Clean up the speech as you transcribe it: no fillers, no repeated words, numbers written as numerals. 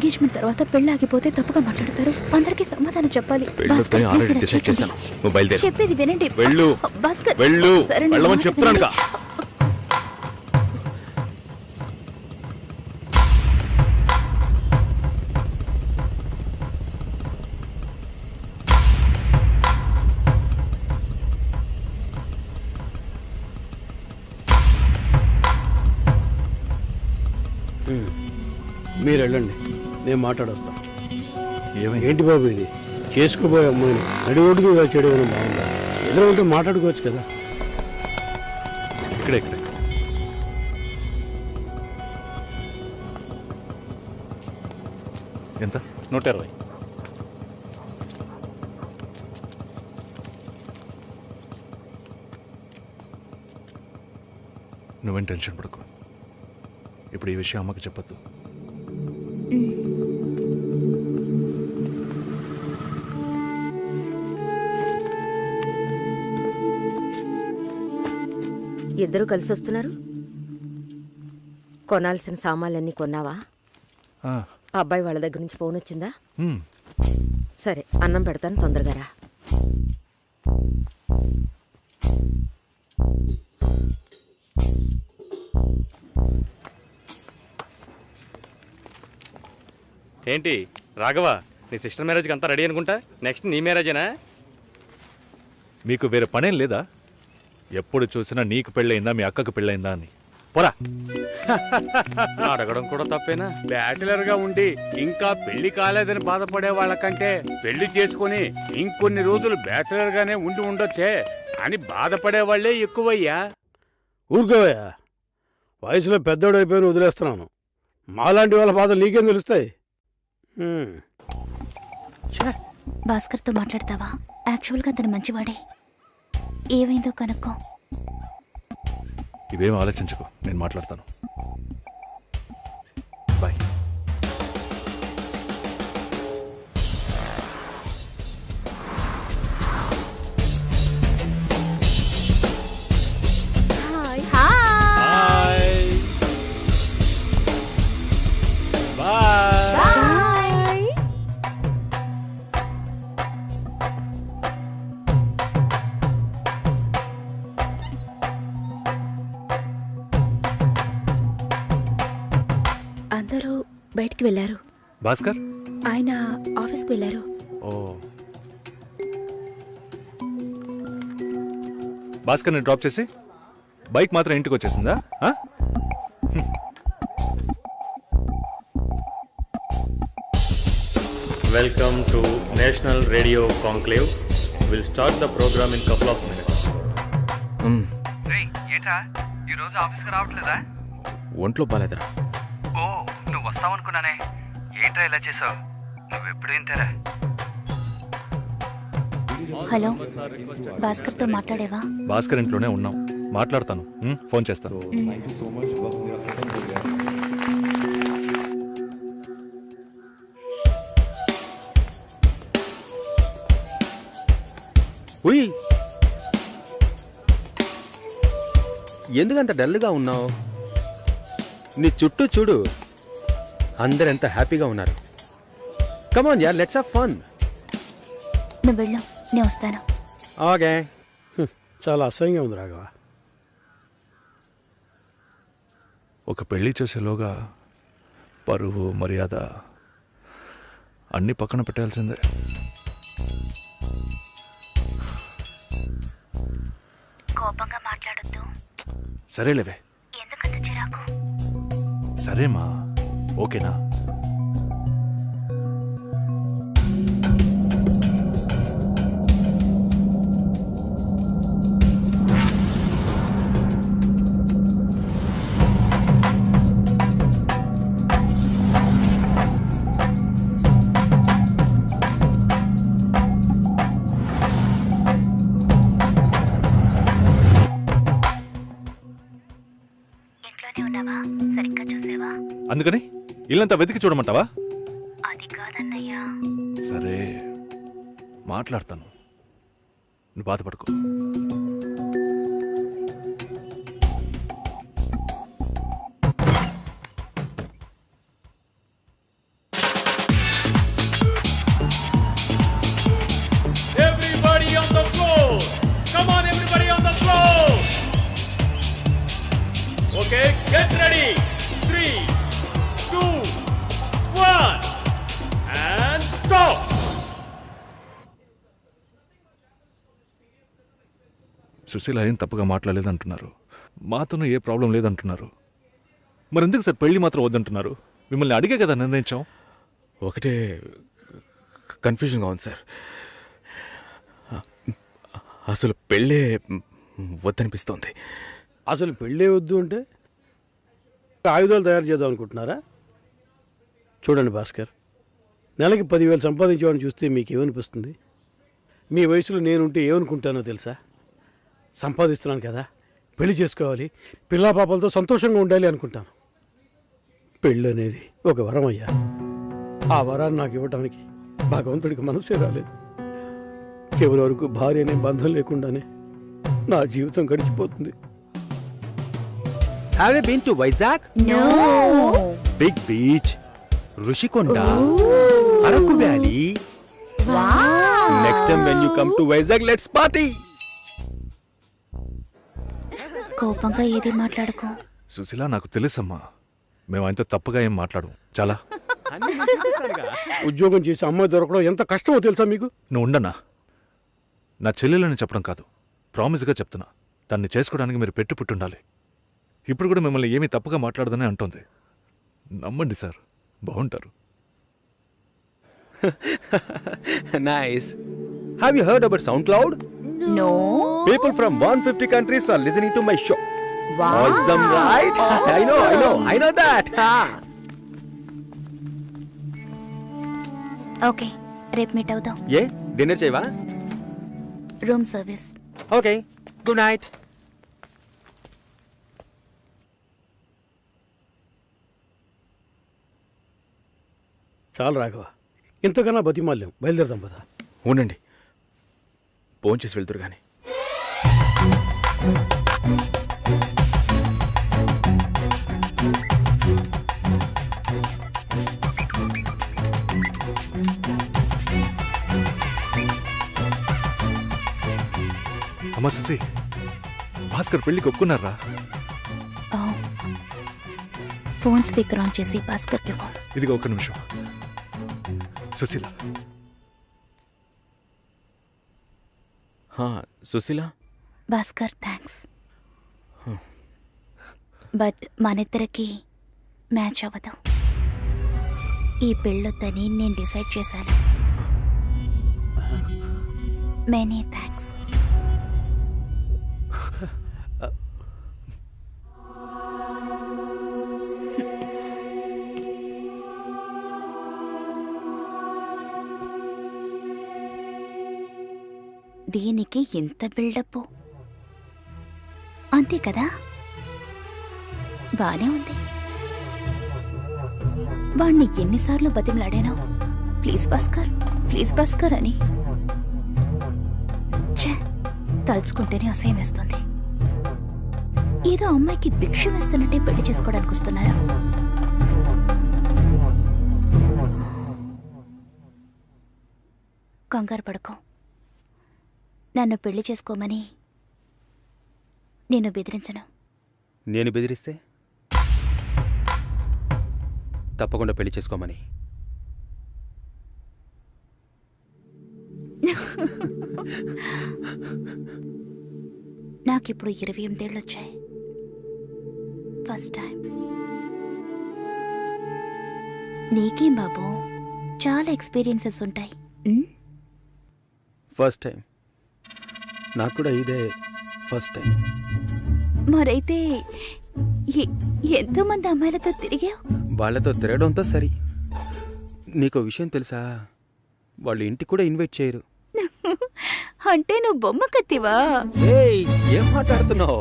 Engagement తర్వాత పెళ్లి ఆగిపోతే తప్పుగా మాట్లాడతారు. అందరికీ సమాధానం చెప్పాలి. భాస్కర్, please ఇలా చేయకండి. చెప్పేది వినండి. భాస్కర్, సరే, నా మాట వినండి. మీరు వెళ్ళండి, నేను మాట్లాడొస్తాను. ఏంటి బాబు ఇది? చేసుకోబోయే అమ్మాయిని నడి ఒడ్డుకు చేయడం బాగుందా? ఎదురు ఉంటే మాట్లాడుకోవచ్చు కదా. ఇక్కడే ఎంత? 120. నువ్వేం టెన్షన్ పడకు. ఇప్పుడు ఈ విషయం అమ్మకి చెప్పొద్దు. ఇద్దరు కలిసి వస్తున్నారు. కొనాల్సిన సామాన్లన్నీ కొన్నావా? అబ్బాయి వాళ్ళ దగ్గర నుంచి ఫోన్ వచ్చిందా? సరే, అన్నం పెడతాను, తొందరగా రా. ఏంటి రాఘవ, నీ సిస్టర్ మ్యారేజ్కి అంతా రెడీ అనుకుంటా. నెక్స్ట్ నీ మ్యారేజేనా? మీకు వేరే పనేం లేదా? ఎప్పుడు చూసినా నీకు పెళ్ళయిందా, మీ అక్కకు పెళ్ళయిందా అని. పోరా. అడగడం కూడా తప్పేనా? బ్యాచిలర్ గా ఉండి ఇంకా పెళ్లి కాలేదని బాధపడే వాళ్ళకంటే పెళ్లి చేసుకుని ఇంకొన్ని రోజులు బ్యాచిలర్ గానే ఉండి ఉండొచ్చే అని బాధపడే వాళ్లే ఎక్కువయ్యా. ఊరుకోవయ్యా, వయసులో పెద్దోడు అయిపోయిన వదిలేస్తున్నాను. మాలాంటి వాళ్ళ బాధలు నీకేం తెలుస్తాయి? భాస్కర్తో మాట్లాడతావా? యాక్చువల్గా అతను మంచివాడే. ఏమైందో కనుక్కో. ఇవేం ఆలోచించుకో, నేను మాట్లాడతాను. బాయ్. అందరూ బయటికి వెళ్ళారు. భాస్కర్ ఆయన ఆఫీస్కి వెళ్ళారు. ఓ, భాస్కర్ని డ్రాప్ చేసి బైక్ మాత్రం ఇంటికి వచ్చేసిందా? Welcome to national radio conclave. Will start the programme in couple of minutes. ఏంట్రా ఈరోజు ఆఫీస్కి రావట్లేదా? ఒంట్లో బాలేదురా. ఓ, నువ్వు వస్తావనుకున్నానే. ఏంట్రా ఇలా చేసావు? నువ్వెప్పుడు ఇంతేరా? హలో, భాస్కర్తో మాట్లాడేవా? భాస్కర్ ఇంట్లోనే ఉన్నాం, మాట్లాడతాను. ఫోన్ చేస్తాను. ఉయ్, ఎందుకంత డల్గా ఉన్నావు? నీ చుట్టూ చూడు, అందరెంత హ్యాపీగా ఉన్నారు. కమాన్ యార్, లెట్స్ హావ్ ఫన్. నువ్వు వెళ్ళు, నేను వస్తాను. ఓకే. చాలా అసహ్యంగా ఉంది రాఘవ. ఒక పెళ్లి చేసేలోగా పరువు మర్యాద అన్నీ పక్కన పెట్టాల్సిందే. కోపంగా మాట్లాడొద్దు. సరేలేవే. ఎందుకంత చిరాకు? సరేమా, ఓకేనా? అందుకని ఇల్లంతా వెతికి చూడమంటావా? అది కాదన్నయ్యా. సరే, మాట్లాడతాను, నువ్వు బాధపడుకో. సుశీల ఏం తప్పుగా మాట్లాడలేదంటున్నారు, మాతోనూ ఏ ప్రాబ్లం లేదంటున్నారు. మరి ఎందుకు సార్ పెళ్లి మాత్రం వద్దంటున్నారు? మిమ్మల్ని అడిగే కదా నిర్ణయించాం. ఒకటే కన్ఫ్యూజన్గా ఉంది సార్. అసలు పెళ్ళే వద్దనిపిస్తోంది. అసలు పెళ్ళే వద్దు అంటే ఆయుధాలు తయారు చేద్దాం అనుకుంటున్నారా? చూడండి భాస్కర్, నెలకి 10,000 సంపాదించేవాడిని చూస్తే మీకు ఏమనిపిస్తుంది? మీ వయసులో నేనుంటే ఏమనుకుంటానో తెలుసా? సంపాదిస్తున్నాను కదా, పెళ్లి చేసుకోవాలి, పిల్లా పాపలతో సంతోషంగా ఉండాలి అనుకుంటాను. పెళ్ళి అనేది ఒక వరం అయ్యా. ఆ వరాన్ని నాకు ఇవ్వడానికి భగవంతుడికి మనసే రాలేదు. చివరి వరకు భార్య అనే బంధం లేకుండానే నా జీవితం గడిచిపోతుంది. Have you been to Vizag? No. Big beach, Rushikonda, Araku Valley. Wow. Next time when you come to Vizag, let's party. కోపంగా ఏది మాట్లాడుకో. సుశీల, నాకు తెలుసమ్మా, మేము ఆయనతో తప్పుగా ఏం మాట్లాడము. చాలా ఉద్యోగం చేసి అమ్మాయి దొరకడం ఎంత కష్టమో తెలుసా మీకు? నువ్వు ఉండనా? నా చెల్లెలని చెప్పడం కాదు, ప్రామిస్గా చెప్తున్నా, తన్ని చేసుకోవడానికి మీరు పుట్టుండాలి. ఇప్పుడు కూడా మిమ్మల్ని ఏమీ తప్పుగా మాట్లాడదని అంటోంది. నమ్మండి సార్, బాగుంటారు. Nice. Have you heard about SoundCloud? No. People from 150 countries are listening to my show. Wow. Awesome, right? I know that. Okay, రేపు మీట్ అవుదాం. ఏ డిన్నర్ చేయవా? Room service. Okay, good night. చాలు రాఘవ, ఇంతకన్నా బతిమాల్యం. బయలుదేరదాం పదా. ఉండండి, భోంచేసి వెళ్తురు కానీ. అమ్మా సుశీ, భాస్కర్ పెళ్లికి ఒప్పుకున్నారా? ఫోన్ స్పీకర్ ఆన్ చేసి భాస్కర్కి ఫోన్. ఇదిగో ఒక్క నిమిషం. సుశీల, సుశీల, భాస్కర్ థ్యాంక్స్, బట్ మనిద్దరికి మ్యాచ్ అవ్వదు. ఈ పెళ్ళొద్దని నేను డిసైడ్ చేశాను. Many thanks. దీనికి ఎంత బిల్డప్, అంతే కదా? బానే ఉంది. వాణ్ణి ఎన్నిసార్లు బతిమలాడానో, ప్లీజ్ భాస్కర్, ప్లీజ్ భాస్కర్ అని. ఛే, తలుచుకుంటేనే అసహ్యం వేస్తుంది. ఏదో అమ్మాయికి భిక్ష వేస్తున్నట్టే పెళ్లి చేసుకోవడానికి వస్తున్నారా? కంగారు పడుకో. నన్ను పెళ్లి చేసుకోమని నేను బెదిరించను. నేను బెదిరిస్తే తప్పకుండా పెళ్లి చేసుకోమని. నాకిప్పుడు 28 ఏళ్ళు వచ్చాయి. First time. నీకేం బాబు, చాలా ఎక్స్పీరియన్సెస్ ఉంటాయి. First time. నాకు కూడా ఇదే ఫస్ట్ టైం. మరైతే ఎంతోమంది అమ్మాయిలతో తిరిగావు? వాళ్ళతో తిరగడంతో సరి. నీకో విషయం తెలుసా? వాళ్ళు ఇంటికి కూడా ఇన్వైట్ చేయరు. అంటే నువ్వు బొమ్మ కత్తివా? ఏయ్, ఏం మాట్లాడుతున్నావు?